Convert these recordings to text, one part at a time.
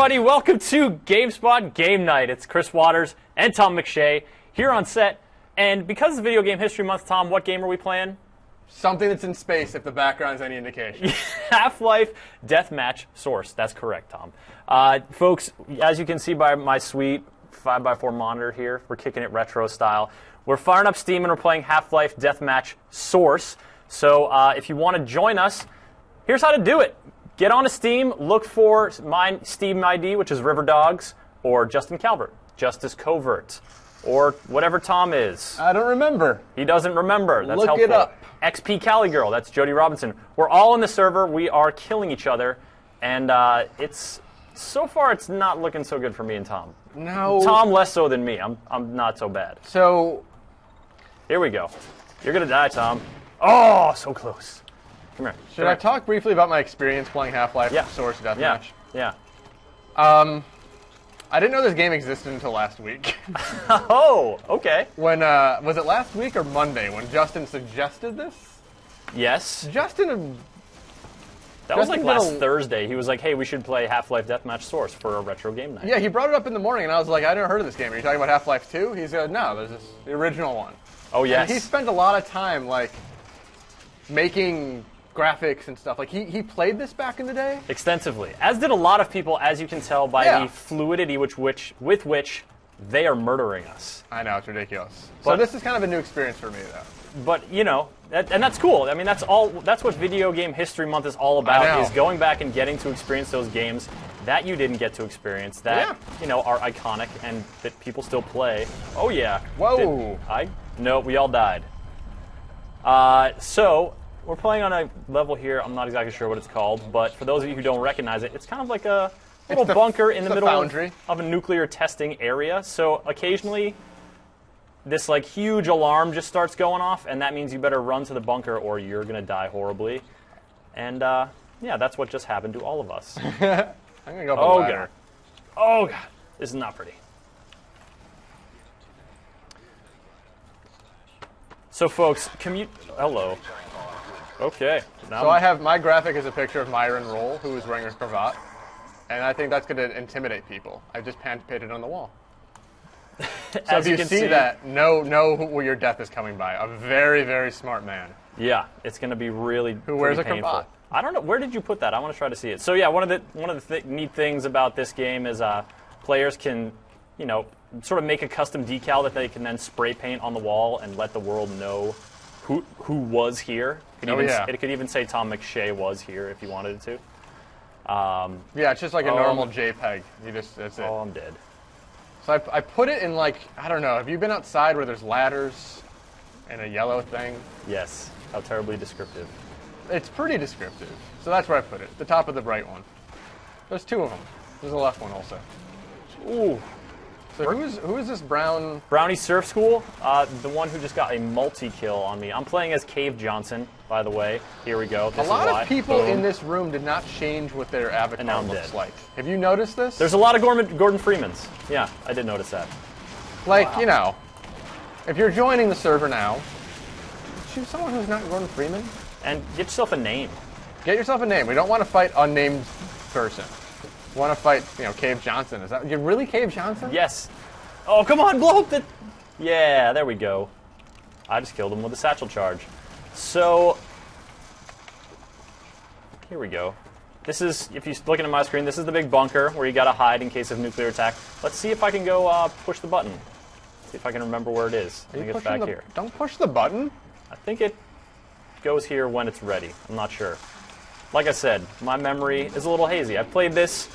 everybody, welcome to GameSpot Game Night. It's Chris Waters and Tom McShea here on set. And because it's Video Game History Month, Tom, what game are we playing? Something that's in space, if the background's any indication. Half-Life Deathmatch Source. That's correct, Tom. Folks, as you can see by my sweet 5x4 monitor here, we're kicking it retro style. We're firing up Steam and we're playing Half-Life Deathmatch Source. So if you want to join us, here's how to do it. Get onto Steam, look for my Steam ID, which is Riverdogs, or Justin Calvert, Justice Covert, or whatever Tom is. I don't remember. He doesn't remember. That's look helpful. It up. XP Cali Girl, that's Jody Robinson. We're all in the server. We are killing each other, and so far it's not looking so good for me and Tom. No. Tom less so than me. I'm not so bad. So here we go. You're gonna die, Tom. Oh, so close. Come here. Should I talk briefly about my experience playing Half-Life Source Deathmatch? Yeah. I didn't know this game existed until last week. Oh, okay. When was it last week or Monday when Justin suggested this? Yes. That was like last Thursday. He was like, hey, we should play Half-Life Deathmatch Source for a retro game night. Yeah, he brought it up in the morning, and I was like, I never heard of this game. Are you talking about Half-Life 2? He said, no, there's the original one. Oh, yes. And he spent a lot of time, like, making graphics and stuff. Like, he played this back in the day? Extensively. As did a lot of people, as you can tell by the fluidity with which they are murdering us. I know, it's ridiculous. So this is kind of a new experience for me, though. But, you know, and that's cool. I mean, that's what Video Game History Month is all about, is going back and getting to experience those games that you didn't get to experience, that, you know, are iconic and that people still play. Oh, yeah. Whoa. No, we all died. So we're playing on a level here. I'm not exactly sure what it's called, but for those of you who don't recognize it, it's kind of like a little bunker in the middle of a nuclear testing area. So occasionally this like huge alarm just starts going off, and that means you better run to the bunker or you're going to die horribly. And yeah, that's what just happened to all of us. I'm going to go for the ladder. Oh, God. This is not pretty. So, folks, hello. Okay. So I have my graphic is a picture of Myron Roll, who is wearing a cravat, and I think that's going to intimidate people. I've just painted on the wall. So if you see that, know where your death is coming by. A very, very smart man. Yeah, it's going to be really who wears a painful. cravat. I don't know. Where did you put that? I want to try to see it. So yeah, one of the neat things about this game is players can, you know, sort of make a custom decal that they can then spray paint on the wall and let the world know who was here. It could even say Tom McShea was here if you wanted it to. Yeah, it's just like a normal JPEG. That's it. Oh, I'm dead. So I put it in, like, I don't know, have you been outside where there's ladders and a yellow thing? Yes. How terribly descriptive. It's pretty descriptive. So that's where I put it, the top of the bright one. There's two of them. There's a left one also. Ooh. So who is this brown? Brownie Surf School, the one who just got a multi-kill on me. I'm playing as Cave Johnson, by the way. Here we go. A lot of people in this room did not change what their avatar looks like. Have you noticed this? There's a lot of Gordon Freemans. Yeah, I did notice that. Like, you know, if you're joining the server now, choose someone who's not Gordon Freeman. And get yourself a name. Get yourself a name. We don't want to fight unnamed person. We want to fight, you know, Cave Johnson. Is that, you're really Cave Johnson? Yes. Oh, come on, blow up the... Yeah, there we go. I just killed him with a satchel charge. So, here we go. This is, if you're looking at my screen, this is the big bunker where you got to hide in case of nuclear attack. Let's see if I can go push the button. See if I can remember where it is. I think it's back here. Don't push the button. I think it goes here when it's ready. I'm not sure. Like I said, my memory is a little hazy. I played this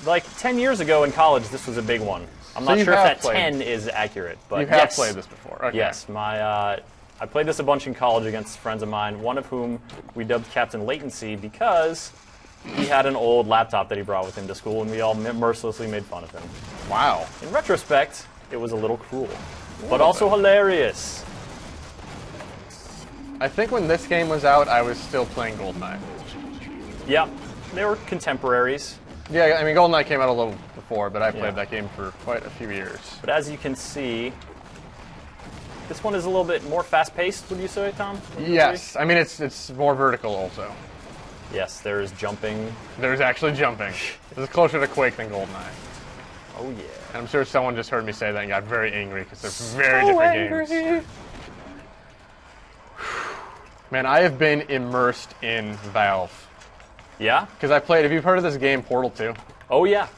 like 10 years ago in college. This was a big one. I'm not sure if that 10 is accurate, but you have played this before. Okay. Yes, I played this a bunch in college against friends of mine, one of whom we dubbed Captain Latency because he had an old laptop that he brought with him to school, and we all mercilessly made fun of him. Wow. In retrospect, it was a little cruel, but also hilarious. I think when this game was out, I was still playing GoldenEye. Yeah, they were contemporaries. Yeah, I mean, GoldenEye came out a little before, but I played that game for quite a few years. But as you can see, this one is a little bit more fast-paced, would you say, Tom? Yes. I mean, it's more vertical also. Yes, there is jumping. There's actually jumping. This is closer to Quake than GoldenEye. Oh, yeah. And I'm sure someone just heard me say that and got very angry because they're very different games. Man, I have been immersed in Valve. Yeah? Because I played, have you heard of this game, Portal 2? Oh, yeah.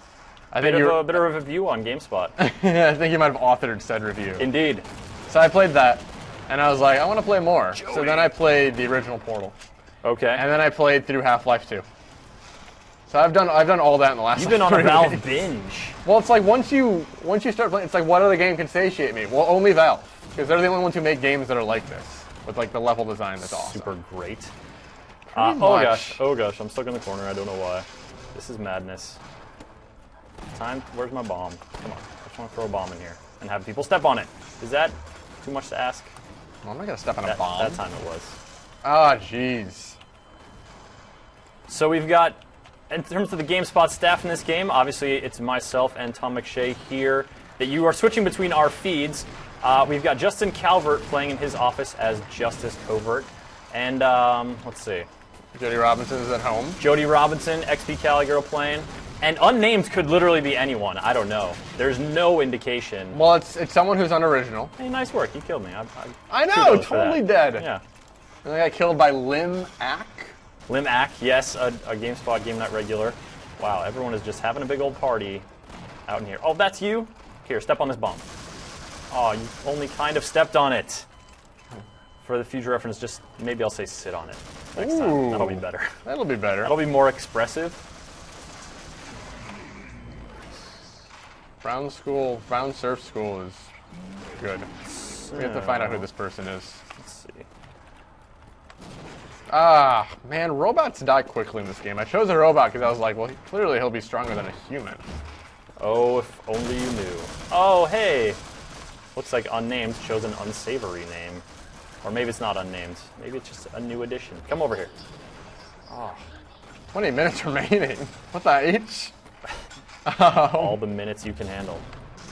I A think bit of a review on GameSpot. I think you might have authored said review. Indeed. So I played that, and I was like, I want to play more. So then I played the original Portal. Okay. And then I played through Half-Life 2. So I've done all that in the last. You've been on a 3 Valve weeks. binge. Well, it's like once you start playing, it's like what other game can satiate me? Well, only Valve, because they're the only ones who make games that are like this, with like the level design that's awesome. Super great. Pretty Oh much. gosh, I'm stuck in the corner. I don't know why. This is madness. Where's my bomb? Come on, I just want to throw a bomb in here and have people step on it. Is that too much to ask? Well, I'm not gonna step on a bomb. That time it was. Ah, jeez. So we've got, in terms of the GameSpot staff in this game, obviously it's myself and Tom McShea here. That you are switching between our feeds. We've got Justin Calvert playing in his office as Justice Covert, and let's see. Jody Robinson is at home. Jody Robinson, XP Caligirl playing. And unnamed could literally be anyone. I don't know. There's no indication. Well, it's someone who's unoriginal. Hey, nice work. You killed me. I know, totally dead. Yeah. And I got killed by Lim Ack. Lim Ack, yes, a GameSpot Game Night regular. Wow, everyone is just having a big old party out in here. Oh, that's you? Here, step on this bomb. Oh, you only kind of stepped on it. For the future reference, just maybe I'll say sit on it next time. That'll be better. That'll be better. That'll be more expressive. Brown Surf School is good. We have to find out who this person is. Let's see. Ah, man, robots die quickly in this game. I chose a robot because I was like, well, clearly he'll be stronger than a human. Oh, if only you knew. Oh, hey. Looks like unnamed chose an unsavory name. Or maybe it's not unnamed. Maybe it's just a new addition. Come over here. Oh, 20 minutes remaining. What the H? All the minutes you can handle.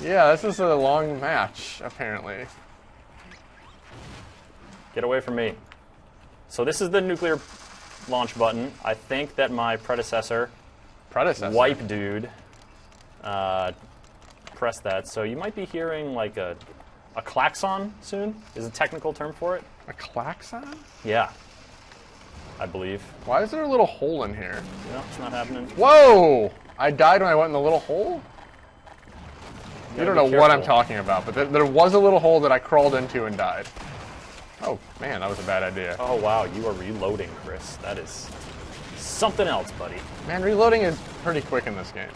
Yeah, this is a long match, apparently. Get away from me. So this is the nuclear launch button. I think that my predecessor, Wipe Dude, pressed that. So you might be hearing like a klaxon soon, is a technical term for it. A klaxon? Yeah, I believe. Why is there a little hole in here? No, it's not happening. Whoa! I died when I went in the little hole? You don't know what I'm talking about, but there was a little hole that I crawled into and died. Oh, man, that was a bad idea. Oh, wow, you are reloading, Chris. That is something else, buddy. Man, reloading is pretty quick in this game.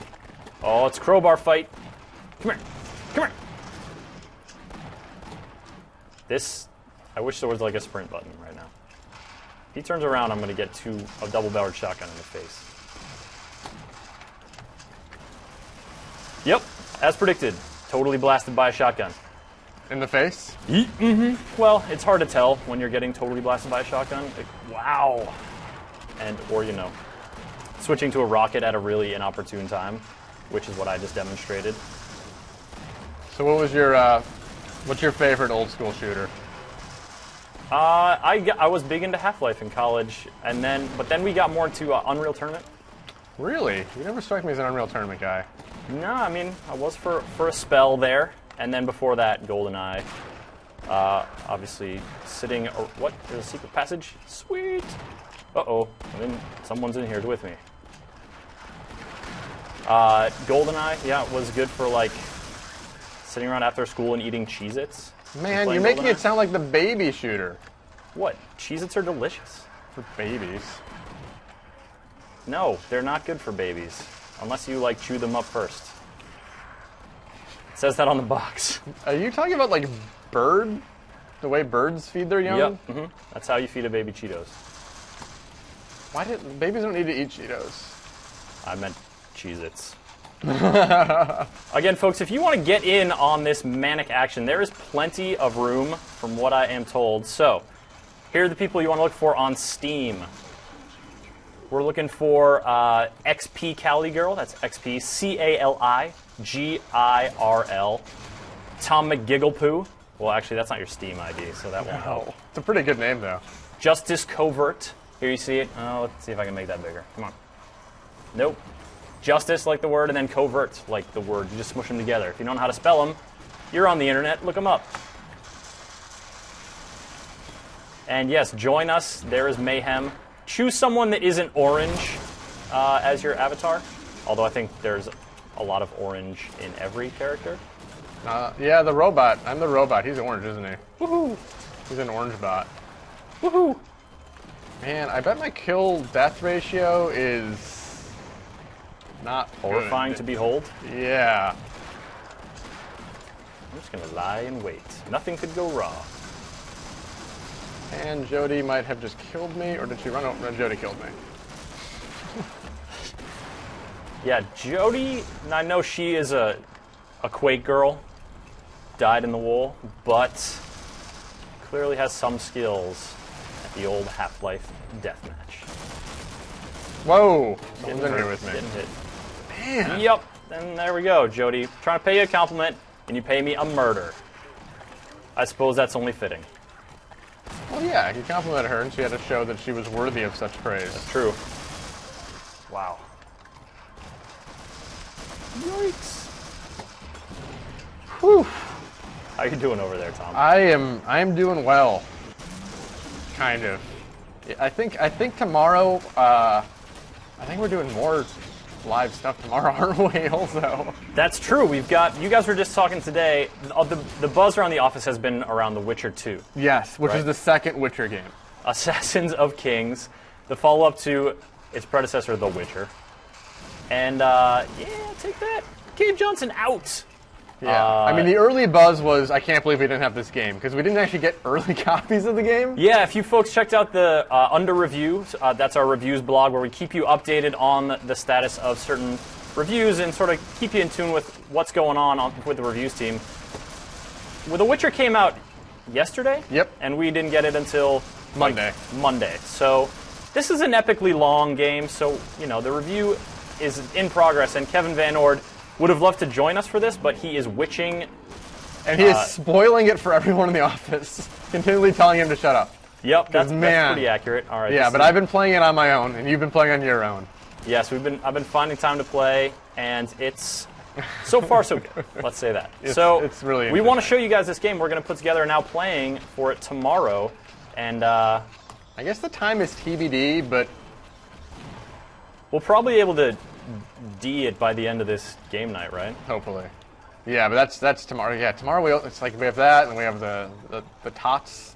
Oh, it's crowbar fight. Come here. Come here. This, I wish there was like a sprint button right now. If he turns around, I'm going to get a double-barreled shotgun in the face. Yep, as predicted. Totally blasted by a shotgun. In the face? Mm-hmm. Well, it's hard to tell when you're getting totally blasted by a shotgun. Like, wow. Or, you know, switching to a rocket at a really inopportune time, which is what I just demonstrated. So what was what's your favorite old school shooter? I was big into Half-Life in college, but then we got more into Unreal Tournament. Really? You never struck me as an Unreal Tournament guy. No, I mean, I was for a spell there, and then before that, GoldenEye. Obviously, sitting... what? There's a secret passage? Sweet! Uh-oh. And then someone's in here with me. GoldenEye, yeah, was good for, like, sitting around after school and eating Cheez-Its. Man, you're making it sound like the baby shooter. What? Cheez-Its are delicious. For babies. No, they're not good for babies. Unless you, like, chew them up first. It says that on the box. Are you talking about, like, bird? The way birds feed their young? Yep. Mm-hmm. That's how you feed a baby Cheetos. Babies don't need to eat Cheetos? I meant Cheez-Its. Again, folks, if you want to get in on this manic action, there is plenty of room from what I am told. So, here are the people you want to look for on Steam. We're looking for XP Caligirl. That's XP CALIGIRL. Tom McGigglepoo. Well, actually, that's not your Steam ID, so that won't help. It's a pretty good name, though. Justice Covert. Here you see it. Oh, let's see if I can make that bigger. Come on. Nope. Justice, like the word, and then covert, like the word. You just smush them together. If you don't know how to spell them, you're on the internet. Look them up. And yes, join us. There is Mayhem. Choose someone that isn't orange as your avatar. Although I think there's a lot of orange in every character. Yeah, the robot. I'm the robot. He's orange, isn't he? Woohoo! He's an orange bot. Woohoo! Man, I bet my kill-death ratio is not horrifying good to behold. Yeah. I'm just gonna lie and wait. Nothing could go wrong. And Jody might have just killed me, or did she run over? No, Jody killed me. Yeah, Jody, I know she is a Quake girl, dyed in the wool, but clearly has some skills at the old Half-Life Deathmatch. Whoa! Someone's in here with me. Getting hit. Man! Yep, and there we go, Jody. Trying to pay you a compliment, and you pay me a murder. I suppose that's only fitting. Well, yeah, he complimented her, and she had to show that she was worthy of such praise. That's true. Wow. Yikes. Whew. How you doing over there, Tom? I am doing well. Kind of. I think tomorrow. I think we're doing more live stuff tomorrow, aren't we? Also. That's true. We've got. You guys were just talking today. The buzz around the office has been around The Witcher 2. Yes, which is the second Witcher game. Assassins of Kings, the follow-up to its predecessor, The Witcher. And yeah, take that. Cave Johnson out. Yeah, I mean, the early buzz was, I can't believe we didn't have this game, because we didn't actually get early copies of the game. Yeah, if you folks checked out the Under Reviews, that's our reviews blog where we keep you updated on the status of certain reviews and sort of keep you in tune with what's going on with the reviews team. Well, The Witcher came out yesterday. Yep. And we didn't get it until Monday. Monday. So this is an epically long game, so, you know, the review is in progress, and Kevin Van Ord would have loved to join us for this, but he is witching. And he is spoiling it for everyone in the office, continually telling him to shut up. Yep, that's pretty accurate. All right. Yeah, but I've been playing it on my own, and you've been playing on your own. Yes, I've been finding time to play, and it's so far so good. Let's say that. It's really we want to show you guys this game. We're going to put together now playing for it tomorrow, and I guess the time is TBD, but we'll probably be able to D it by the end of this game night, right? Hopefully. Yeah, but that's tomorrow. Yeah, tomorrow it's like we have that, and we have the tots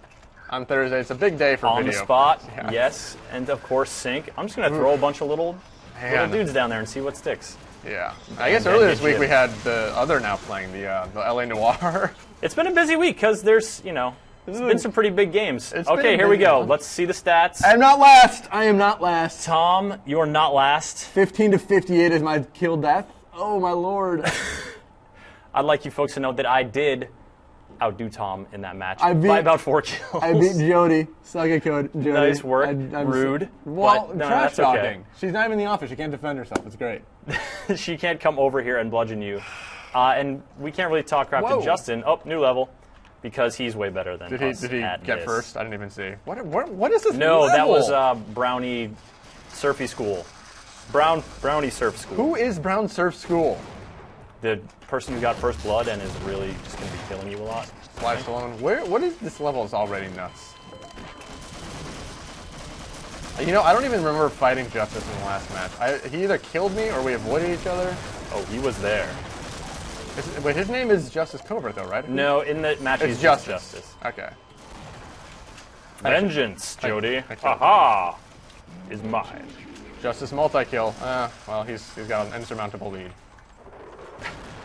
on Thursday. It's a big day for on video. On the spot, yeah. Yes, and of course sync. I'm just gonna throw a bunch of little dudes down there and see what sticks. Yeah, I guess earlier this week we had the other now playing the LA Noire. It's been a busy week because there's it's been some pretty big games. Okay, here we go. Let's see the stats. I'm not last. I am not last. Tom, you are not last. 15 to 58 is my kill death. Oh my lord. I'd like you folks to know that I did outdo Tom in that match by about 4 kills. I beat Jody. Suck it, Jody. Nice work. I'm rude. Well, but, no, trash talking. okay. She's not even in the office. She can't defend herself. It's great. She can't come over here and bludgeon you. And we can't really talk crap to Justin. Oh, new level. Because he's way better than us. Did he at get this. first? I didn't even see. What is this No, level? that was Brownie Surfy School. Brownie Surf School. Who is Brown Surf School? The person who got first blood and is really just going to be killing you a lot. Sly Stallone. What is this level? Is already nuts. You know, I don't even remember fighting Justice in the last match. He either killed me or we avoided each other. Oh, he was there. Wait, his name is Justice Covert, though, right? No, in the match he's just Justice. Okay. Vengeance, Jody. Aha! Is mine. Justice multi-kill. Well, he's got an insurmountable lead.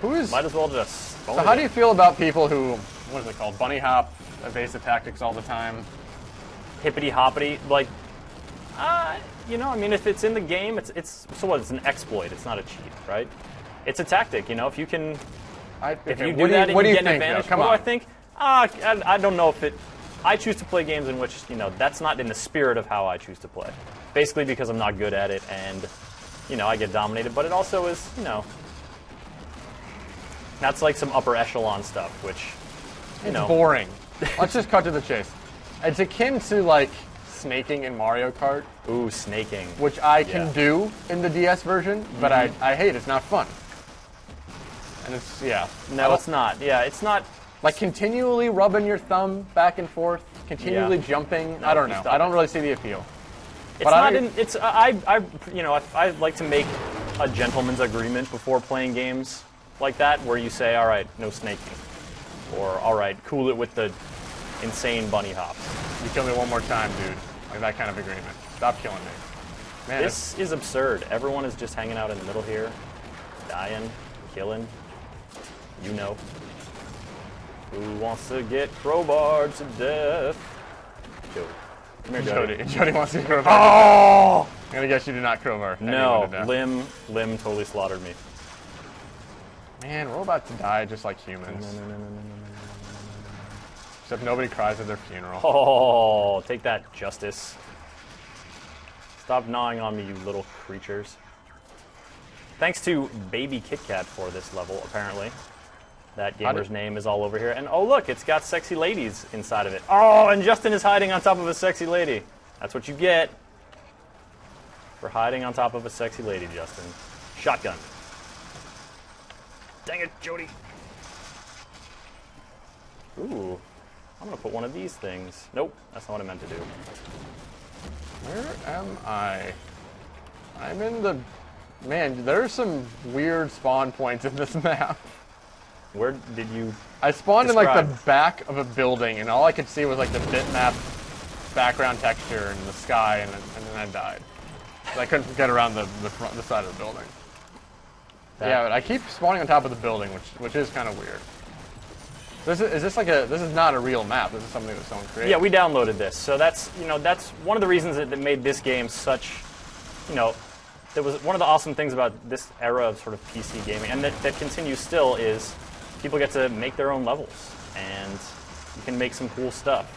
Might as well just... So how do you feel about people who, what is it called, bunny hop, evasive tactics all the time? Hippity hoppity, like, I mean, if it's in the game, it's an exploit. It's not a cheat, right? It's a tactic, if you can... If you do that and you get an advantage, what do I think? I don't know if it... I choose to play games in which, that's not in the spirit of how I choose to play. Basically because I'm not good at it and, I get dominated. But it also is, that's like some upper echelon stuff, which, It's boring. Let's just cut to the chase. It's akin to, like, snaking in Mario Kart, Ooh, snaking. which I can do in the DS version, but I hate it. It's not fun. And it's, yeah. No, it's not. Yeah, it's not. Like continually rubbing your thumb back and forth, continually jumping. No, I don't know. stop I don't it. really see the appeal. It's But not in. It's I like to make a gentleman's agreement before playing games like that, where you say, all right, no snaking, or all right, cool it with the insane bunny hops. You kill me one more time, dude. Like that kind of agreement. Stop killing me. Man, This is absurd. Everyone is just hanging out in the middle here, dying, killing. You know. Who wants to get crowbarred to death? Jody. Come here, Jody. Jody wants to crowbar. Oh! I'm gonna guess you did not crowbar. No, anyone to death. Lim totally slaughtered me. Man, we're all about to die just like humans. No. Except nobody cries at their funeral. Oh, take that, Justice. Stop gnawing on me, you little creatures. Thanks to Baby Kit Kat for this level, apparently. That gamer's name is all over here. And oh, look, it's got sexy ladies inside of it. Oh, and Justin is hiding on top of a sexy lady. That's what you get for hiding on top of a sexy lady, Justin. Shotgun. Dang it, Jody. Ooh, I'm going to put one of these things. Nope, that's not what I meant to do. Where am I? I'm in the... Man, there's some weird spawn points in this map. Where did you... I spawned in like Describe. the back of a building, and all I could see was like the bitmap background texture and the sky, and then I died. So I couldn't get around the side of the building. Yeah, but I keep spawning on top of the building, which is kind of weird. This is not a real map. This is something that someone created. Yeah, we downloaded this, so that's one of the reasons that made this game such, that was one of the awesome things about this era of sort of PC gaming, and that continues still, is people get to make their own levels, and you can make some cool stuff.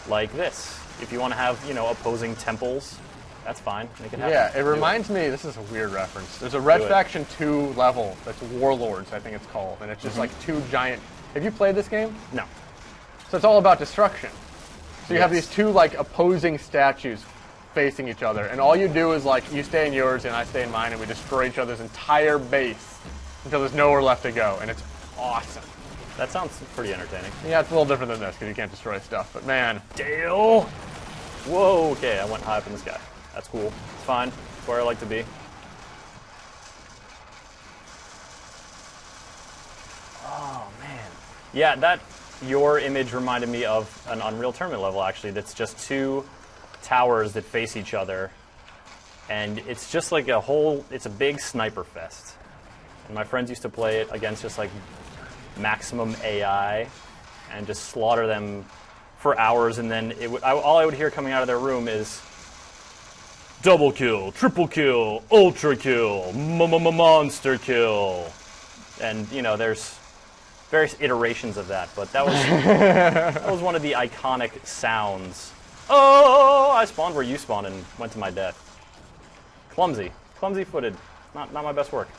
Like this. If you want to have, opposing temples, that's fine. Make it happen. Yeah, it reminds me, this is a weird reference. There's a Red Faction 2 level that's Warlords, I think it's called, and it's just like two giant... Have you played this game? No. So it's all about destruction. So you have Yes. these two like opposing statues facing each other, and all you do is like, you stay in yours and I stay in mine, and we destroy each other's entire base until there's nowhere left to go, and it's awesome. That sounds pretty entertaining. Yeah, it's a little different than this, because you can't destroy stuff, but man. Dale! Whoa, okay, I went high up in the sky. That's cool. It's fine. It's where I like to be. Oh, man. Yeah, your image reminded me of an Unreal Tournament level, actually, that's just two towers that face each other. And it's just like it's a big sniper fest. And my friends used to play it against just like maximum AI and just slaughter them for hours, and then all I would hear coming out of their room is double kill, triple kill, ultra kill, monster kill. And, there's various iterations of that, but that was that was one of the iconic sounds. Oh, I spawned where you spawned and went to my death. Clumsy-footed. Not my best work.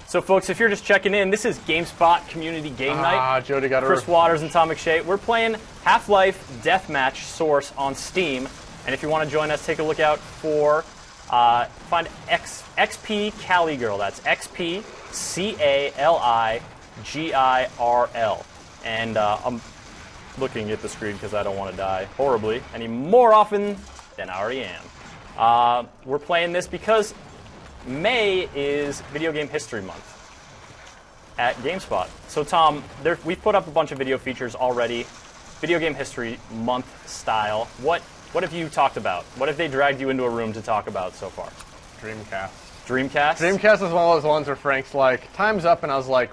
So, folks, if you're just checking in, this is GameSpot Community Game Night. Jody got Chris Waters and Tom McShea. We're playing Half-Life Deathmatch Source on Steam. And if you want to join us, take a look out for, find XP Cali Girl. That's XP CALIGIRL. And I'm looking at the screen because I don't want to die horribly any more often than I already am. We're playing this because May is Video Game History Month at GameSpot. So, Tom, we've put up a bunch of video features already, Video Game History Month style. What have you talked about? What have they dragged you into a room to talk about so far? Dreamcast. Dreamcast was one of those ones where Frank's like, time's up, and I was like,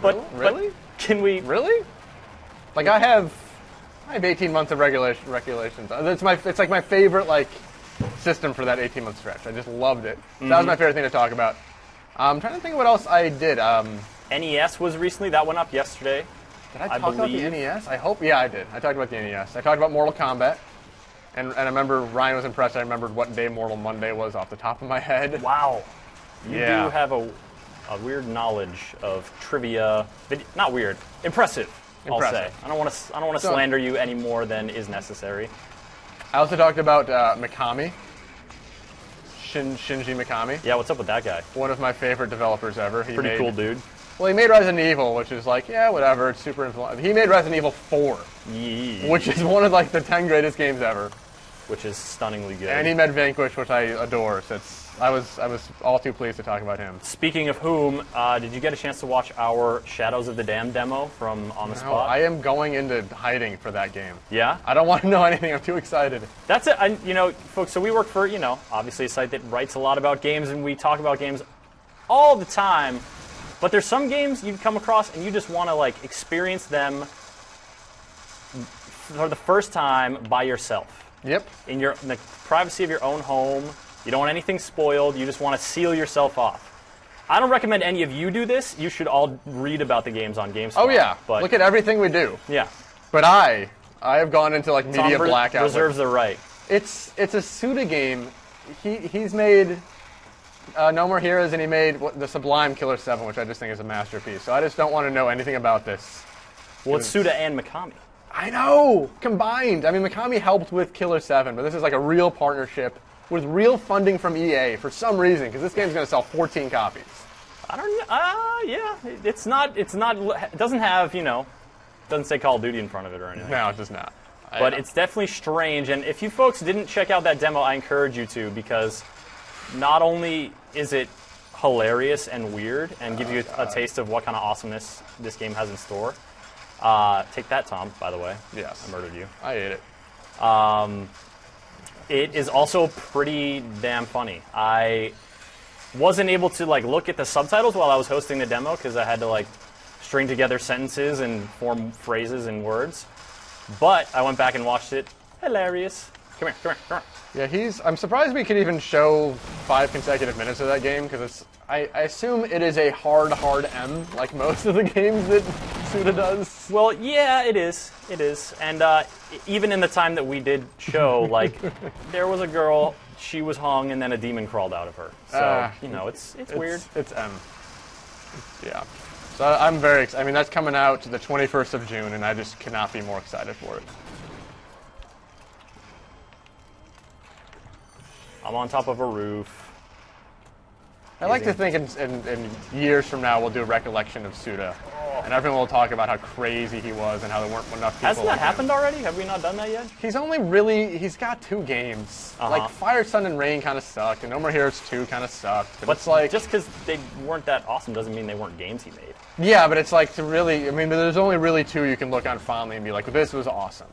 really? But can we... Really? Like, I have 18 months of regulations. It's like my favorite, system for that 18-month stretch. I just loved it. Mm-hmm. That was my favorite thing to talk about. I'm trying to think of what else I did. NES was recently. That went up yesterday. Did I talk about the NES? I hope. Yeah, I did. I talked about the NES. I talked about Mortal Kombat. And I remember Ryan was impressed. I remembered what day Mortal Monday was off the top of my head. Wow. You do have a weird knowledge of trivia. Not weird. Impressive. I'll Impressive. say. I don't want to slander you any more than is necessary. I also talked about Mikami. Shinji Mikami. Yeah, what's up with that guy? One of my favorite developers ever. Pretty cool dude. Well, he made Resident Evil, which is like, yeah, whatever. It's super influential. He made Resident Evil 4, which is one of like the 10 greatest games ever. Which is stunningly good. And he made Vanquish, which I adore. So I was all too pleased to talk about him. Speaking of whom, did you get a chance to watch our Shadows of the Dam demo from On the No, Spot? I am going into hiding for that game. Yeah? I don't want to know anything. I'm too excited. That's it. Folks, so we work for, obviously a site that writes a lot about games, and we talk about games all the time. But there's some games you come across, and you just want to, like, experience them for the first time by yourself. Yep. In the privacy of your own home. You don't want anything spoiled. You just want to seal yourself off. I don't recommend any of you do this. You should all read about the games on GameSpot. Oh, yeah. But look at everything we do. Yeah. But I have gone into, like, media Tom blackout. Reserves the right. It's a Suda game. He's made No More Heroes, and he made the Sublime Killer 7, which I just think is a masterpiece. So I just don't want to know anything about this. Well, it's Suda and Mikami. I know! Combined. I mean, Mikami helped with Killer 7, but this is like a real partnership with real funding from EA for some reason, because this game's going to sell 14 copies. I don't know. Yeah. It's not, it doesn't have, doesn't say Call of Duty in front of it or anything. No, it does not. But it's definitely strange, and if you folks didn't check out that demo, I encourage you to, because not only is it hilarious and weird and gives you a taste of what kind of awesomeness this game has in store. Take that, Tom, by the way. Yes. I murdered you. I ate it. It is also pretty damn funny. I wasn't able to look at the subtitles while I was hosting the demo because I had to string together sentences and form phrases and words. But I went back and watched it. Hilarious. Come here. Yeah, I'm surprised we could even show 5 consecutive minutes of that game, because I assume it is a hard M, like most of the games that Suda does. Well, yeah, it is. It is. And even in the time that we did show, there was a girl, she was hung, and then a demon crawled out of her. So, it's weird. It's M. Yeah. So I'm very excited. I mean, that's coming out the 21st of June, and I just cannot be more excited for it. I'm on top of a roof. I like to think in years from now we'll do a recollection of Suda, and everyone will talk about how crazy he was and how there weren't enough people. Hasn't that happened already? Have we not done that yet? He's got 2 games. Like Fire, Sun, and Rain kind of sucked, and No More Heroes 2 kind of sucked. But it's like, just because they weren't that awesome doesn't mean they weren't games he made. Yeah, but it's like there's only really 2 you can look on fondly and be like, this was awesome.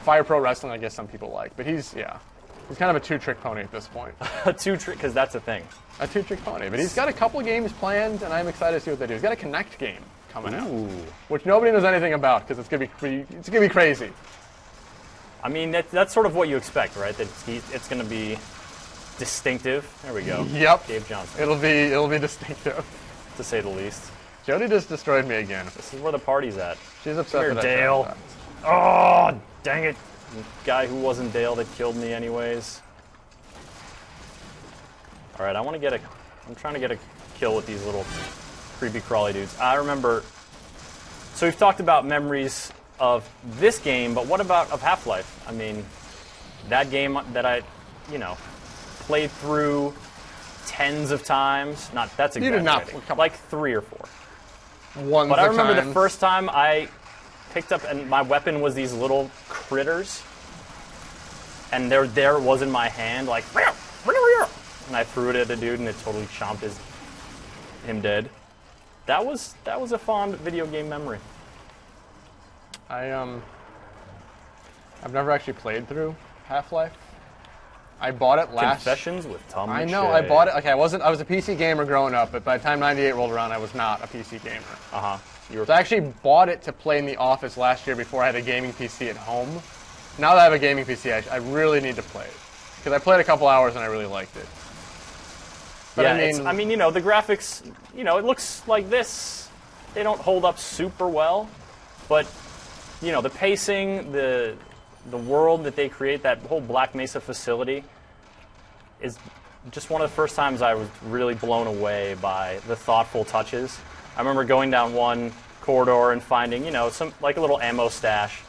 Fire Pro Wrestling, I guess some people like, but he's kind of a 2-trick pony at this point. A 2-trick, because that's a thing. A 2-trick pony. But he's got a couple of games planned, and I'm excited to see what they do. He's got a Kinect game coming out, which nobody knows anything about, because it's gonna be crazy. I mean, that's sort of what you expect, right? That it's gonna be distinctive. There we go. Yep. Dave Johnson. It'll be distinctive, to say the least. Jody just destroyed me again. This is where the party's at. She's upset. Come here, Dale. Oh, dang it. Guy who wasn't Dale that killed me anyways. Alright, I'm trying to get a kill with these little creepy crawly dudes. I remember, so we've talked about memories of this game, but what about of Half-Life? I mean, that game that I, played through tens of times. That's exaggerating. You did not. Like 3 or 4. But I remember the first time I picked up, and my weapon was these little critters, and there it was in my hand, and I threw it at the dude, and it totally chomped him dead. That was a fond video game memory. I've never actually played through Half-Life. I bought it last. Confessions with Tom. I know. I bought it. Okay, I was a PC gamer growing up, but by the time '98 rolled around, I was not a PC gamer. So I actually bought it to play in the office last year before I had a gaming PC at home. Now that I have a gaming PC, I really need to play it, because I played a couple hours and I really liked it. But yeah, the graphics, it looks like this. They don't hold up super well, but the pacing, the world that they create, that whole Black Mesa facility, is just one of the first times I was really blown away by the thoughtful touches. I remember going down one corridor and finding, some like a little ammo stash.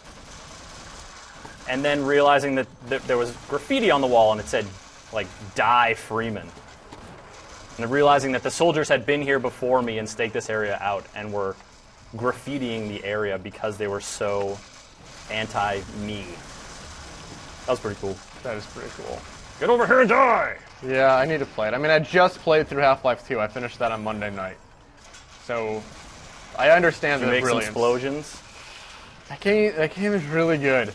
And then realizing that there was graffiti on the wall and it said, like, Die Freeman. And then realizing that the soldiers had been here before me and staked this area out and were graffitiing the area because they were so anti-me. That was pretty cool. That is pretty cool. Get over here and die! Yeah, I need to play it. I mean, I just played through Half-Life 2. I finished that on Monday night. So, I understand the brilliance. Make some explosions. That game is really good.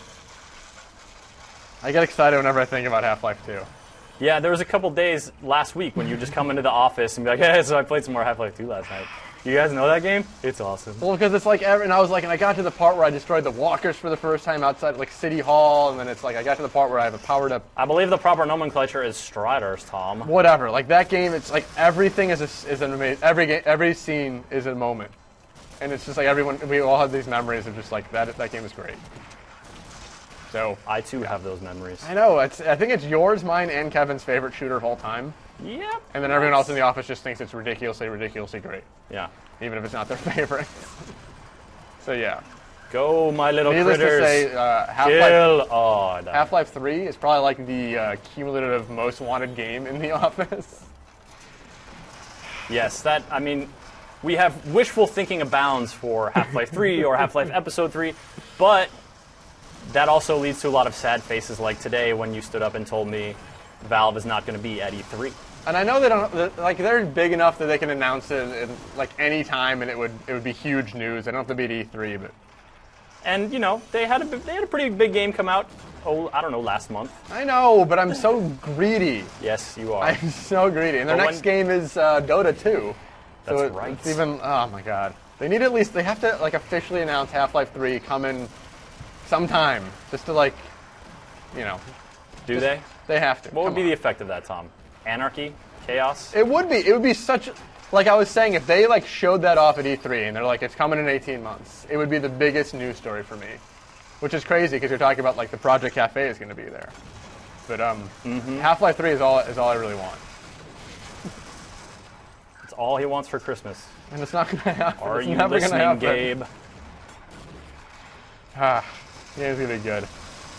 I get excited whenever I think about Half-Life 2. Yeah, there was a couple days last week when you just come into the office and be like, hey, so I played some more Half-Life 2 last night. You guys know that game? It's awesome. Well, because it's like, and I got to the part where I destroyed the walkers for the first time outside, like, City Hall, and then it's like, I got to the part where I have a powered up... I believe the proper nomenclature is Striders, Tom. Whatever. Like, that game, it's like, everything is an amazing... Every scene is a moment. And it's just like, we all have these memories of just like, that game is great. So... I, too, have those memories. I know. I think it's yours, mine, and Kevin's favorite shooter of all time. Yep. And then everyone else in the office just thinks it's ridiculously great. Yeah. Even if it's not their favorite. So yeah. Go, my little Needless critters. to say, Half-Life 3 is probably like the cumulative most wanted game in the office. Yes, we have wishful thinking abounds for Half-Life 3 or Half-Life Episode 3, but that also leads to a lot of sad faces like today when you stood up and told me Valve is not going to be at E3. And I know they're big enough that they can announce it in like any time, and it would be huge news. They don't have to be at E3, but. And they had a pretty big game come out. Oh, I don't know, last month. I know, but I'm so greedy. Yes, you are. I'm so greedy, and their next game is Dota 2. That's so right. It's even. Oh my god. They need they have to like officially announce Half-Life 3 coming sometime, just to like, Do they? They have to. What would be the effect of that, Tom? Anarchy? Chaos? It would be. It would be such... Like I was saying, if they like showed that off at E3 and they're like, it's coming in 18 months, it would be the biggest news story for me. Which is crazy because you're talking about like the Project Cafe is going to be there. But Half-Life 3 is all I really want. It's all he wants for Christmas. And it's not going to happen. Are it's you never listening, gonna Gabe? Yeah, it's going to be good.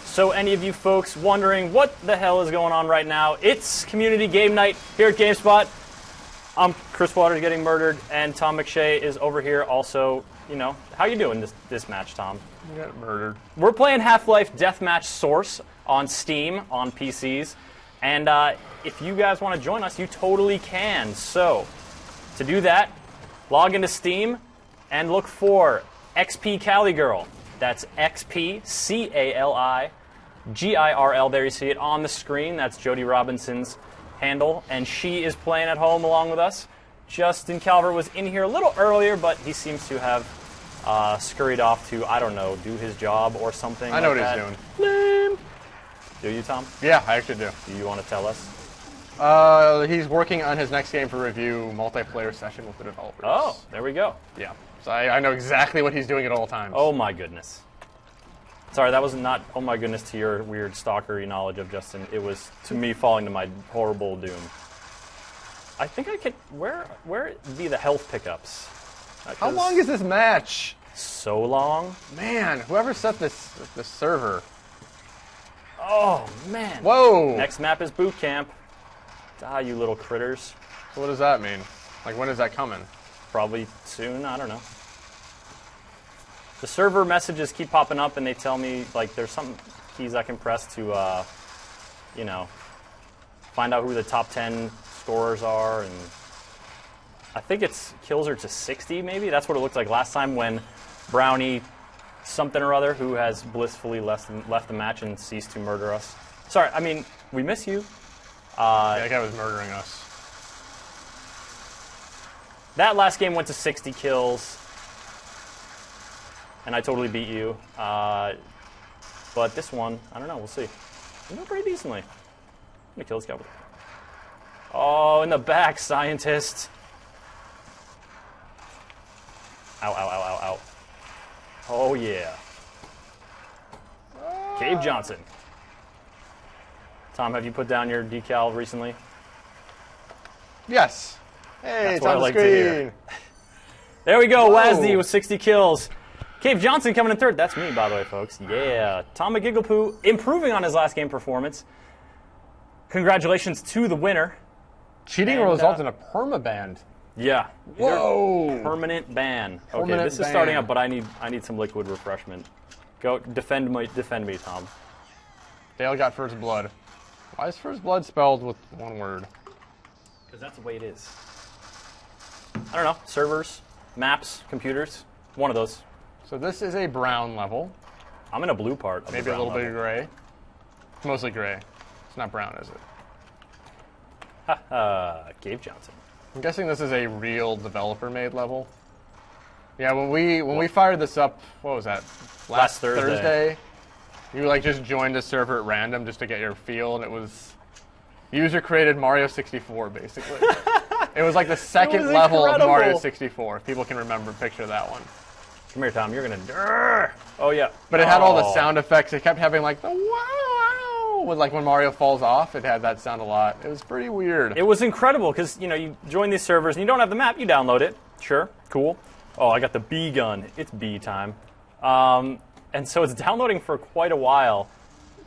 So any of you folks wondering what the hell is going on right now, it's Community Game Night here at GameSpot. I'm Chris Waters getting murdered, and Tom McShea is over here also, How you doing this match, Tom? You got murdered. We're playing Half-Life Deathmatch Source on Steam, on PCs, and if you guys want to join us, you totally can. So, to do that, log into Steam and look for XP Cali Girl. That's XP CALI GIRL. There you see it on the screen. That's Jody Robinson's handle, and she is playing at home along with us. Justin Calvert was in here a little earlier, but he seems to have scurried off to, I don't know, do his job or something. I know like what that. he's doing. Lame. Do you, Tom? Yeah, I actually do. Do you want to tell us? He's working on his next game for review, multiplayer session with the developers. Oh, there we go. Yeah. So I know exactly what he's doing at all times. Oh my goodness. Sorry, that was not, oh my goodness, to your weird stalkery knowledge of Justin. It was to me falling to my horrible doom. I think I could, where be the health pickups? How long is this match? So long. Man, whoever set this server. Oh, man. Whoa. Next map is boot camp. Die, you little critters. So what does that mean? Like, when is that coming? Probably soon, I don't know. The server messages keep popping up, and they tell me, like, there's some keys I can press to, find out who the top 10 scorers are, and I think it's kills her to 60, maybe? That's what it looked like last time when Brownie something or other, who has blissfully left the match and ceased to murder us. Sorry, I mean, we miss you. That guy was murdering us. That last game went to 60 kills. And I totally beat you. But this one, I don't know, we'll see. We did pretty decently. I'm gonna kill this guy. Oh, in the back, scientist. Ow, ow, ow, ow, ow. Oh, yeah. Cave Johnson. Tom, have you put down your decal recently? Yes. Hey, That's it's what on I the like to screen. hear. There we go. Whoa. Wazdy with 60 kills. Cave Johnson coming in third. That's me, by the way, folks. Yeah. Tom McGigglepoo improving on his last game performance. Congratulations to the winner. Cheating will result in a permaban. Yeah. Whoa. Permanent ban. Permanent okay, this ban. is starting up, but I need some liquid refreshment. Go defend me, Tom. Dale got first blood. Why is first blood spelled with one word? Because that's the way it is. I don't know. Servers, maps, computers. One of those. So this is a brown level. I'm in a blue part. Of Maybe the a little brown bit of gray. It's mostly gray. It's not brown, is it? Haha. Cave Johnson. I'm guessing this is a real developer-made level. Yeah, when we fired this up, what was that? Last Thursday. You like just joined a server at random just to get your feel, and it was user-created Mario 64, basically. It was like the second level of Mario 64. If people can remember, picture that one. Come here, Tom. You're gonna. Oh yeah. But it had all the sound effects. It kept having like the wow, with like when Mario falls off. It had that sound a lot. It was pretty weird. It was incredible because you join these servers and you don't have the map. You download it. Sure, cool. Oh, I got the B gun. It's B time. And so it's downloading for quite a while.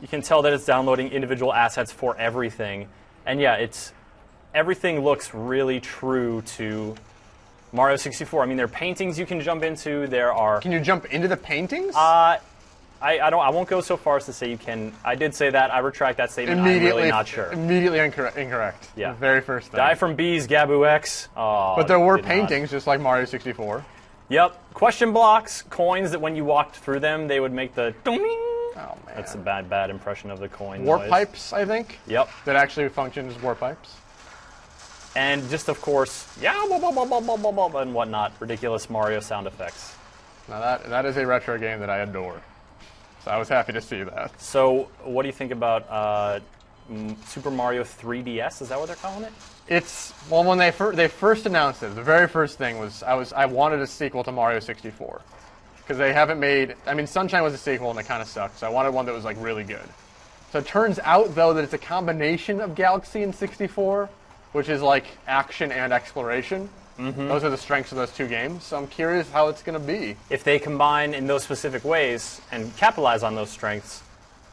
You can tell that it's downloading individual assets for everything. And yeah, everything looks really true to Mario 64. I mean, there are paintings you can jump into. There are. Can you jump into the paintings? I won't go so far as to say you can. I did say that. I retract that statement. I'm really not sure. Immediately incorrect. Yeah. The very first thing. Die from bees, Gabu X. Oh, but there were paintings just like Mario 64. Yep. Question blocks, coins that when you walked through them, they would make the ding. Oh, man. That's a bad impression of the coin Warp noise. pipes, I think. Yep. That actually function as warp pipes. And just, of course, and whatnot, ridiculous Mario sound effects. Now that is a retro game that I adore. So I was happy to see that. So what do you think about Super Mario 3DS? Is that what they're calling it? It's when they first announced it, the very first thing was I wanted a sequel to Mario 64 because they haven't made. I mean, Sunshine was a sequel and it kind of sucked, so I wanted one that was like really good. So it turns out though that it's a combination of Galaxy and 64, which is like action and exploration. Mm-hmm. Those are the strengths of those two games. So I'm curious how it's going to be. If they combine in those specific ways and capitalize on those strengths,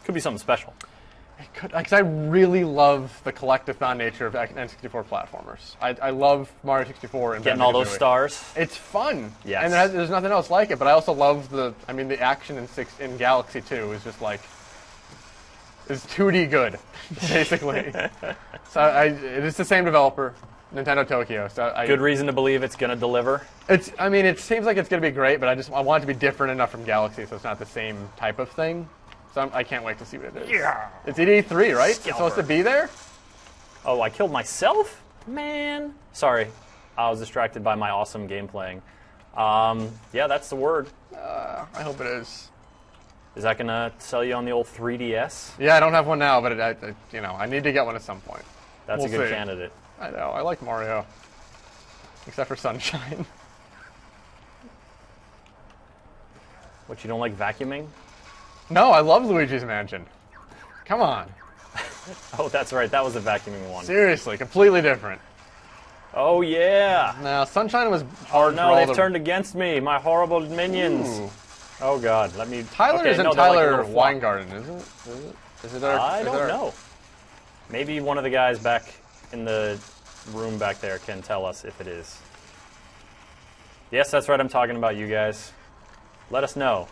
it could be something special. It could, because I really love the collectathon nature of N64 platformers. I love Mario 64 and getting all those stars. It's fun. Yes. And there's nothing else like it. But I also love the action in Galaxy 2 is just like is 2D good, basically. So it's the same developer, Nintendo Tokyo. So good reason to believe it's going to deliver. It seems like it's going to be great, but I want it to be different enough from Galaxy, so it's not the same type of thing. So I can't wait to see what it is. Yeah. It's at E3, right? Scalper. It's supposed to be there? Oh, I killed myself? Man. Sorry. I was distracted by my awesome game playing. Yeah, that's the word. I hope it is. Is that going to sell you on the old 3DS? Yeah, I don't have one now, but I need to get one at some point. That's a good candidate. I know. I like Mario. Except for Sunshine. What, you don't like vacuuming? No, I love Luigi's Mansion. Come on. Oh, that's right. That was a vacuuming one. Seriously, completely different. Oh, yeah. Now, Sunshine was hard. No, they've turned against me. My horrible minions. Ooh. Oh, God. Let me... Tyler isn't Tyler Weingarten, is it? I don't know. Maybe one of the guys back in the room back there can tell us if it is. Yes, that's right. I'm talking about you guys. Let us know.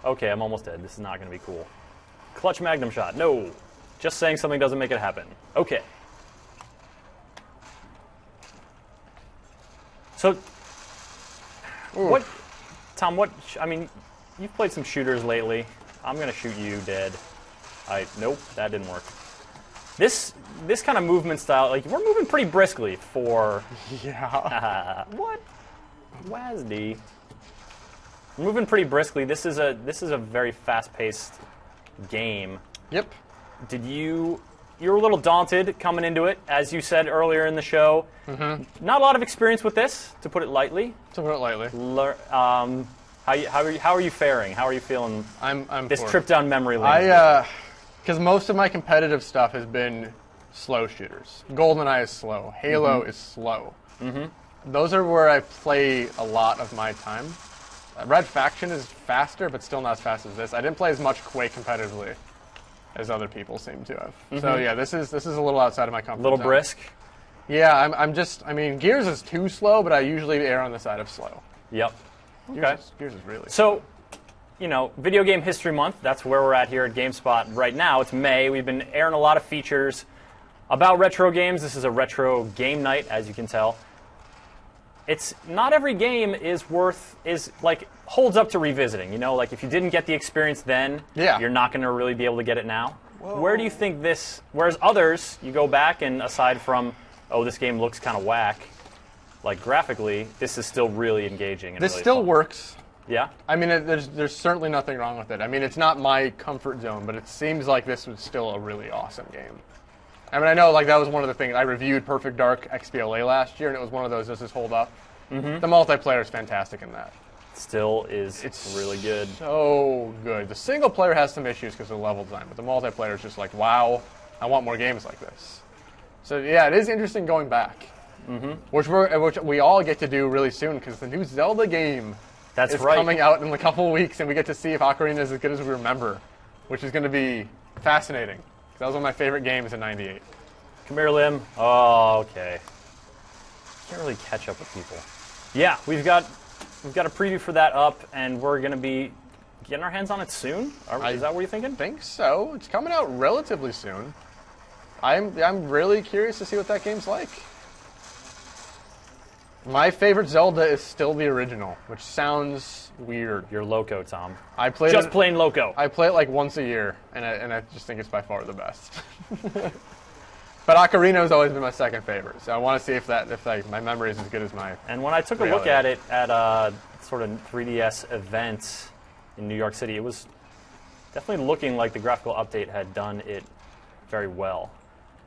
Okay, I'm almost dead. This is not going to be cool. Clutch Magnum shot. No. Just saying something doesn't make it happen. Okay. So, what, Tom, I mean, you've played some shooters lately. I'm going to shoot you dead. Nope, that didn't work. This kind of movement style, like, we're moving pretty briskly for... Yeah. What? Wazdy. We're moving pretty briskly. This is a very fast-paced game. Yep. You were a little daunted coming into it, as you said earlier in the show. Mm-hmm. Not a lot of experience with this, to put it lightly. How are you faring? How are you feeling? I'm this poor. Trip down memory lane. Because most of my competitive stuff has been slow shooters. GoldenEye is slow. Halo is slow. Mm-hmm. Those are where I play a lot of my time. Red Faction is faster, but still not as fast as this. I didn't play as much Quake competitively as other people seem to have. So yeah, this is a little outside of my comfort zone. A little brisk. Yeah, I mean, Gears is too slow, but I usually err on the side of slow. Yep. Okay. Gears is really so, Video Game History Month, that's where we're at here at GameSpot right now. It's May. We've been airing a lot of features about retro games. This is a retro game night, as you can tell. It's not every game holds up to revisiting. Like if you didn't get the experience then, you're not going to really be able to get it now. Whoa. Where do you think this, whereas others, you go back and aside from, oh, this game looks kind of whack, like graphically, this is still really engaging. And this really still fun. Works. Yeah? I mean, there's certainly nothing wrong with it. I mean, it's not my comfort zone, but it seems like this was still a really awesome game. I mean, I know that was one of the things. I reviewed Perfect Dark XBLA last year, and it was one of those, does this hold up? Mm-hmm. The multiplayer is fantastic in that. Still is. It's really good. So good. The single player has some issues because of the level design, but the multiplayer is just like, wow, I want more games like this. So yeah, it is interesting going back, which we all get to do really soon because the new Zelda game is coming out in a couple of weeks, and we get to see if Ocarina is as good as we remember, which is going to be fascinating. That was one of my favorite games in '98. Come here, Lim. Oh, okay. Can't really catch up with people. Yeah, we've got a preview for that up, and we're going to be getting our hands on it soon. Is that what you're thinking? I think so. It's coming out relatively soon. I'm really curious to see what that game's like. My favorite Zelda is still the original, which sounds weird. You're loco, Tom. I play just plain loco. I play it like once a year, and I just think it's by far the best. But Ocarina has always been my second favorite, so I want to see if my memory is as good as my. And when I took a look at it at a sort of 3DS event in New York City, it was definitely looking like the graphical update had done it very well.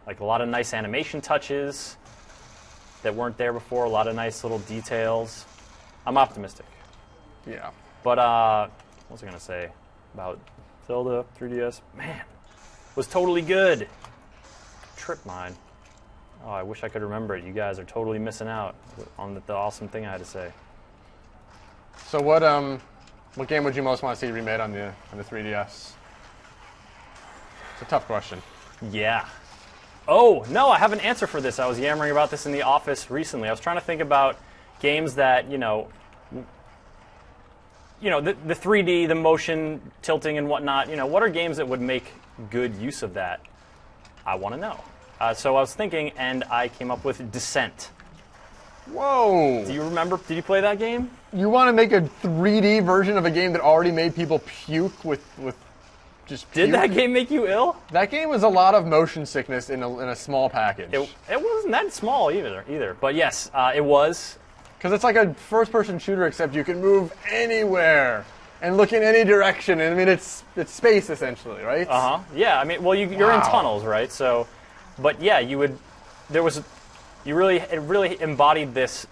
Like a lot of nice animation touches that weren't there before, a lot of nice little details. I'm optimistic. Yeah. But what was I going to say about Zelda 3DS? Man, it was totally good. Trip mine. Oh, I wish I could remember it. You guys are totally missing out on the awesome thing I had to say. So what game would you most want to see remade on the 3DS? It's a tough question. Yeah. Oh, no, I have an answer for this. I was yammering about this in the office recently. I was trying to think about games that, the 3D, the motion tilting and whatnot. What are games that would make good use of that? I want to know. So I was thinking, and I came up with Descent. Whoa! Do you remember? Did you play that game? You want to make a 3D version of a game that already made people puke with just puke? Did that game make you ill? That game was a lot of motion sickness in a small package. It wasn't that small either. But yes, it was. Because it's like a first-person shooter, except you can move anywhere and look in any direction. I mean, it's space essentially, right? Yeah. I mean, well, you're in tunnels, right? So, but yeah, it really embodied this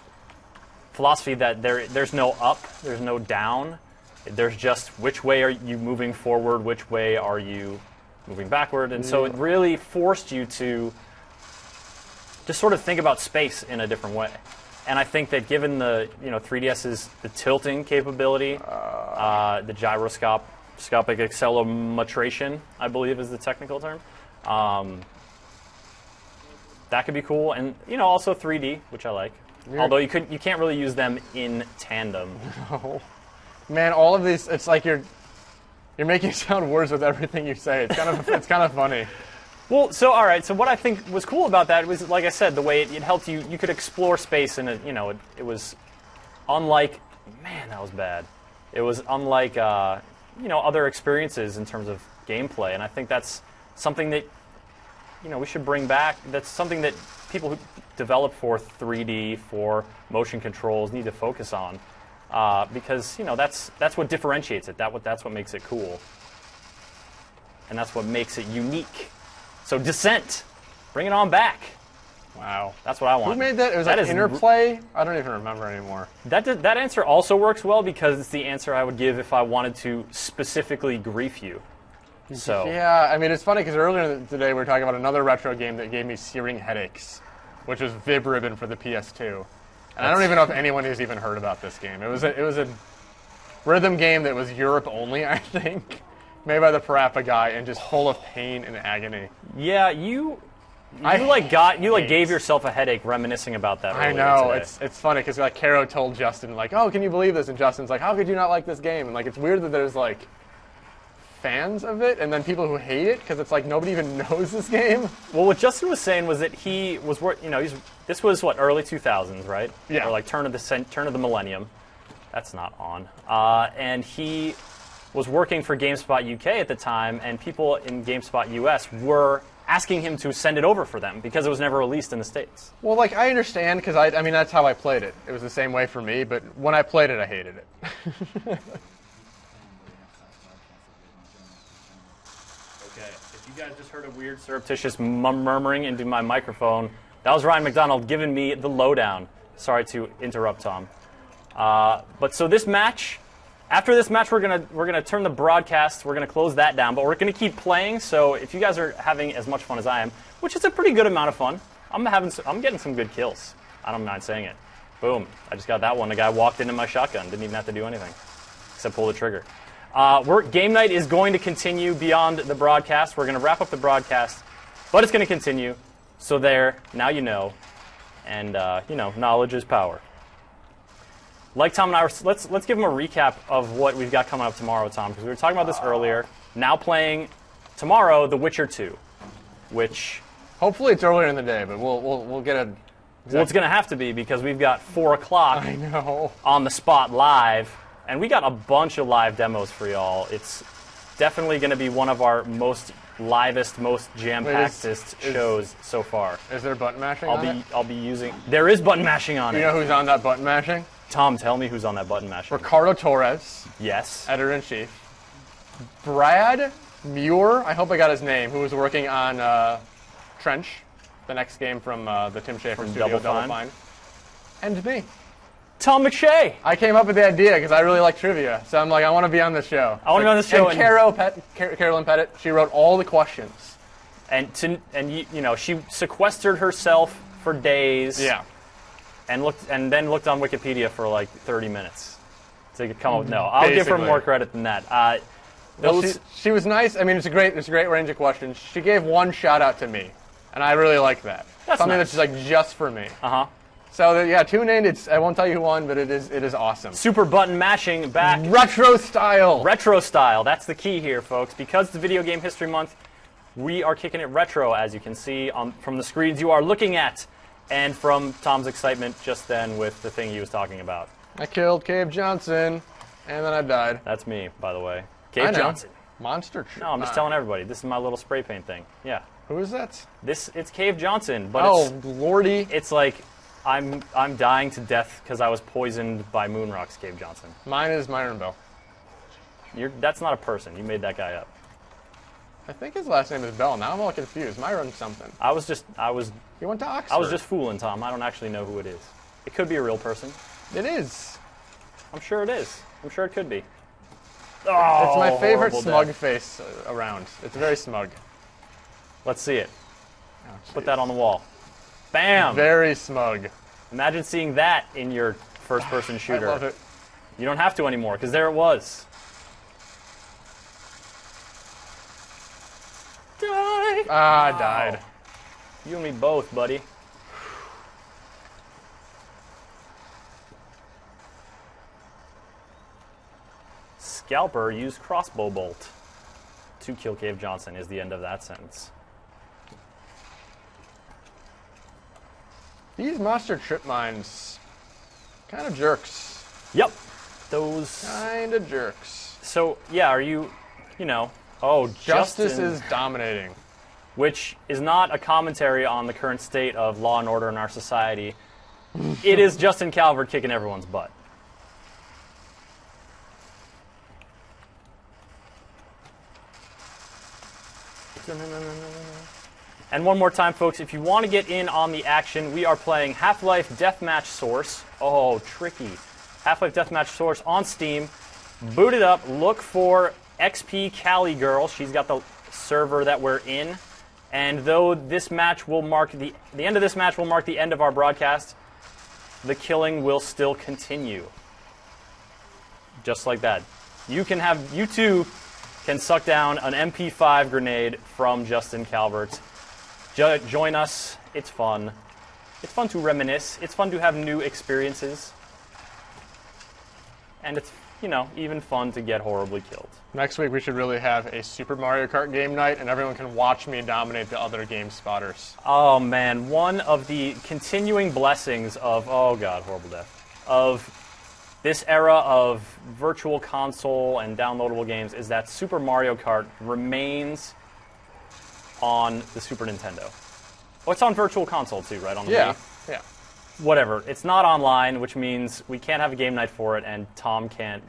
philosophy that there's no up, there's no down. There's just which way are you moving forward, which way are you moving backward, and so it really forced you to just sort of think about space in a different way. And I think that given the 3DS's the tilting capability, the gyroscopic acceleration, I believe is the technical term, that could be cool. And also 3D, which I like. Although you can't really use them in tandem. No. Man, all of these, it's like you're making it sound worse with everything you say. It's kind of funny. Well, so all right. So what I think was cool about that was, like I said, the way it helped you. You could explore space, and it was unlike. Man, that was bad. It was unlike other experiences in terms of gameplay, and I think that's something that we should bring back. That's something that people who develop for 3D, for motion controls, need to focus on, because that's what differentiates it. That's what makes it cool, and that's what makes it unique. So Descent, bring it on back. Wow, that's what I want. Who made that? It was like Interplay. I don't even remember anymore. That answer also works well because it's the answer I would give if I wanted to specifically grief you. So yeah, I mean it's funny because earlier today we were talking about another retro game that gave me searing headaches, which was Vib Ribbon for the PS2. And I don't even know if anyone has even heard about this game. It was a rhythm game that was Europe only, I think, made by the Parappa guy, and just full of pain and agony. Yeah, you gave yourself a headache reminiscing about that. I know today. it's funny because like Caro told Justin like, oh, can you believe this? And Justin's like, how could you not like this game? And like it's weird that there's like fans of it and then people who hate it because it's like nobody even knows this game. Well, what Justin was saying was that he was this was what, early 2000s, right? Yeah. Or like turn of the millennium. That's not on. And he was working for GameSpot UK at the time, and people in GameSpot US were asking him to send it over for them because it was never released in the States. Well, like, I understand because, I mean, that's how I played it. It was the same way for me, but when I played it, I hated it. Okay, if you guys just heard a weird surreptitious murmuring into my microphone, that was Ryan McDonald giving me the lowdown. Sorry to interrupt, Tom. But so this match... After this match, we're gonna turn the broadcast. We're gonna close that down, but we're gonna keep playing. So if you guys are having as much fun as I am, which is a pretty good amount of fun, I'm getting some good kills. I don't mind saying it. Boom! I just got that one. The guy walked into my shotgun. Didn't even have to do anything except pull the trigger. Game night is going to continue beyond the broadcast. We're gonna wrap up the broadcast, but it's gonna continue. So now you know, and knowledge is power. Like Tom and I were, let's give them a recap of what we've got coming up tomorrow, Tom, because we were talking about this earlier. Now playing tomorrow, The Witcher 2, which hopefully it's earlier in the day, but we'll get a. Well, it's going to have to be because we've got 4 o'clock I know. on the spot live, and we got a bunch of live demos for y'all. It's definitely going to be one of our most livest, most jam-packedest shows so far. Is there button mashing on it? I'll be using. There is button mashing on it. You know who's on that button mashing? Tom, tell me who's on that button mashing. Ricardo Torres. Yes. Editor-in-chief. Brad Muir, I hope I got his name, who was working on Trench, the next game from the Tim Schafer studio, Double Fine. And me. Tom McShea. I came up with the idea because I really like trivia. So I'm like, I want to be on this show. I want to be on this show. And Carolyn Pettit, she wrote all the questions. And she sequestered herself for days. Yeah. And then looked on Wikipedia for like 30 minutes to come up with I'll give her more credit than that. She was nice. I mean, it's a great range of questions. She gave one shout out to me, and I really like that. That's something nice. that's like just for me. So yeah, tune in. I won't tell you who won, but it is awesome. Super button mashing back. Retro style. Retro style. That's the key here, folks. Because it's Video Game History Month, we are kicking it retro, as you can see from the screens you are looking at. And from Tom's excitement just then with the thing he was talking about. I killed Cave Johnson, and then I died. That's me, by the way. Cave Johnson. Monster truck. No, I'm just telling everybody. This is my little spray paint thing. Yeah. Who is that? It's Cave Johnson, but lordy. It's like I'm dying to death because I was poisoned by Moonrock's Cave Johnson. Mine is Myron Bell. That's not a person. You made that guy up. I think his last name is Bell. Now I'm all confused. Myron something. You went to Oxford. I was just fooling, Tom. I don't actually know who it is. It could be a real person. It is. I'm sure it is. I'm sure it could be. Oh, it's my favorite smug face around. It's very smug. Let's see it. Put that on the wall. Bam! Very smug. Imagine seeing that in your first-person shooter. I love it. You don't have to anymore, because there it was. Die! I died. You and me both, buddy. Scalper used crossbow bolt to kill Cave Johnson is the end of that sentence. These monster trip mines, kind of jerks. Yep. Those... kind of jerks. So, yeah, are you, Justice Justin, is dominating. which is not a commentary on the current state of law and order in our society. It is Justin Calvert kicking everyone's butt. And one more time, folks, if you want to get in on the action, we are playing Half-Life Deathmatch Source. Oh, tricky. Half-Life Deathmatch Source on Steam. Boot it up. Look for XP Cali Girl. She's got the server that we're in. And though this match will mark the end of this match will mark the end of our broadcast, the killing will still continue. Just like that. You too can suck down an MP5 grenade from Justin Calvert. Join us. It's fun. It's fun to reminisce. It's fun to have new experiences. And it's, even fun to get horribly killed. Next week we should really have a Super Mario Kart game night, and everyone can watch me dominate the other GameSpotters. Oh man, one of the continuing blessings of, oh god, horrible death, of this era of virtual console and downloadable games is that Super Mario Kart remains on the Super Nintendo. Oh, it's on virtual console too, right? On the Wii? Yeah. Whatever. It's not online, which means we can't have a game night for it, and Tom can't,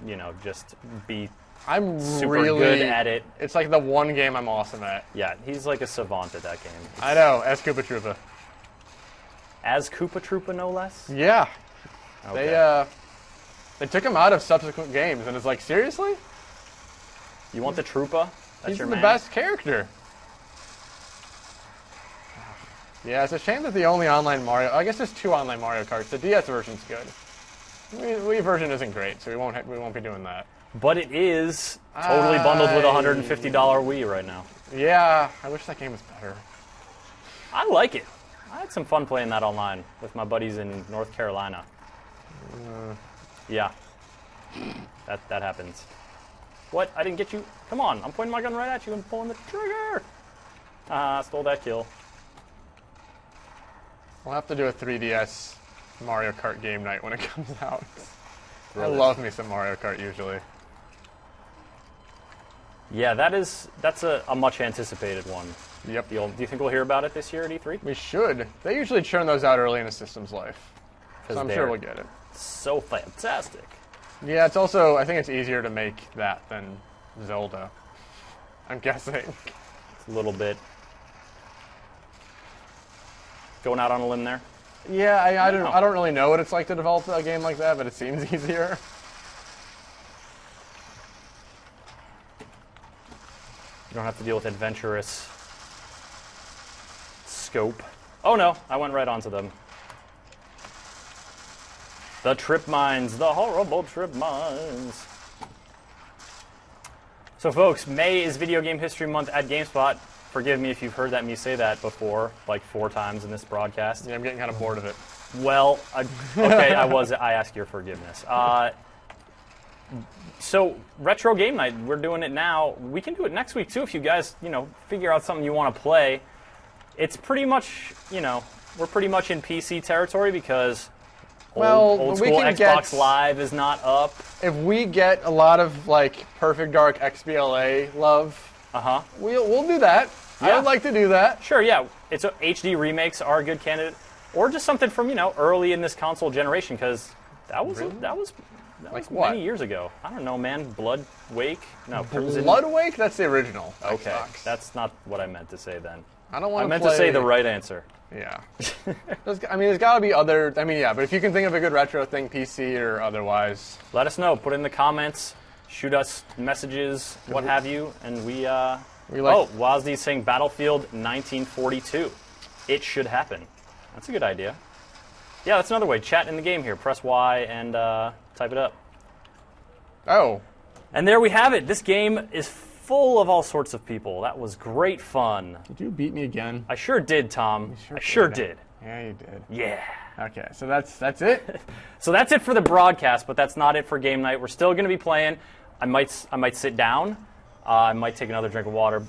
just be super good at it. It's like the one game I'm awesome at. Yeah, he's like a savant at that game. I know, as Koopa Troopa. As Koopa Troopa, no less? Yeah. Okay. They took him out of subsequent games, and it's like, seriously? You want the Troopa? That's He's your the man? best character. Yeah, it's a shame that the only online Mario... I guess there's 2 online Mario Karts. The DS version's good. The Wii version isn't great, so we won't be doing that. But it is totally bundled with a $150 Wii right now. Yeah, I wish that game was better. I like it. I had some fun playing that online with my buddies in North Carolina. Yeah. That happens. What? I didn't get you? Come on, I'm pointing my gun right at you and pulling the trigger! Stole that kill. We'll have to do a 3DS Mario Kart game night when it comes out. Really? I love me some Mario Kart usually. Yeah, that's a much anticipated one. Yep. Do you think we'll hear about it this year at E3? We should. They usually churn those out early in a system's life. So I'm they're sure we'll get it. So fantastic. Yeah, it's also, I think it's easier to make that than Zelda. I'm guessing. It's a little bit. Going out on a limb there? Yeah, I don't really know what it's like to develop a game like that, but it seems easier. You don't have to deal with adventurous scope. Oh no, I went right onto them. The trip mines, the horrible trip mines. So folks, May is Video Game History Month at GameSpot. Forgive me if you've heard me say that before, like 4 times in this broadcast. Yeah, I'm getting kind of bored of it. Well, okay, I ask your forgiveness. So, Retro Game Night, we're doing it now. We can do it next week, too, if you guys, figure out something you want to play. It's pretty much, we're pretty much in PC territory because old school Xbox Live is not up. If we get a lot of, Perfect Dark XBLA love, we'll do that. Yeah. I would like to do that. Sure, yeah. It's HD remakes are a good candidate. Or just something from, early in this console generation, because that was many years ago. I don't know, man. Blood Wake? No, Crimson. Blood Wake? That's the original. Okay, Xbox. That's not what I meant to say then. I don't want to I meant to say the right answer. Yeah. There's got to be other... but if you can think of a good retro thing, PC or otherwise... Let us know. Put it in the comments. Shoot us messages, what have you, and Wazdy's saying Battlefield 1942. It should happen. That's a good idea. Yeah, that's another way. Chat in the game here. Press Y and type it up. Oh. And there we have it. This game is full of all sorts of people. That was great fun. Did you beat me again? I sure did, Tom. I sure did. Yeah, you did. Yeah. Okay, so that's it? So that's it for the broadcast, but that's not it for game night. We're still going to be playing. I might sit down. I might take another drink of water.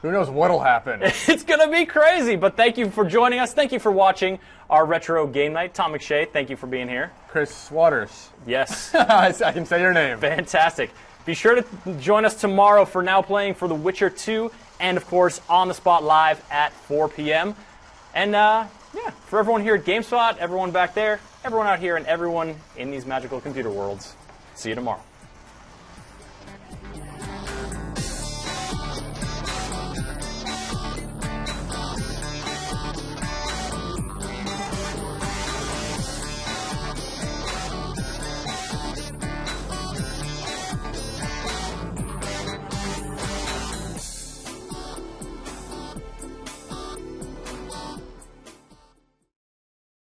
Who knows what'll happen? It's going to be crazy, but thank you for joining us. Thank you for watching our Retro Game Night. Tom McShea, thank you for being here. Chris Waters. Yes. I can say your name. Fantastic. Be sure to join us tomorrow for Now Playing for The Witcher 2, and, of course, On the Spot Live at 4 p.m. And, for everyone here at GameSpot, everyone back there, everyone out here, and everyone in these magical computer worlds, see you tomorrow.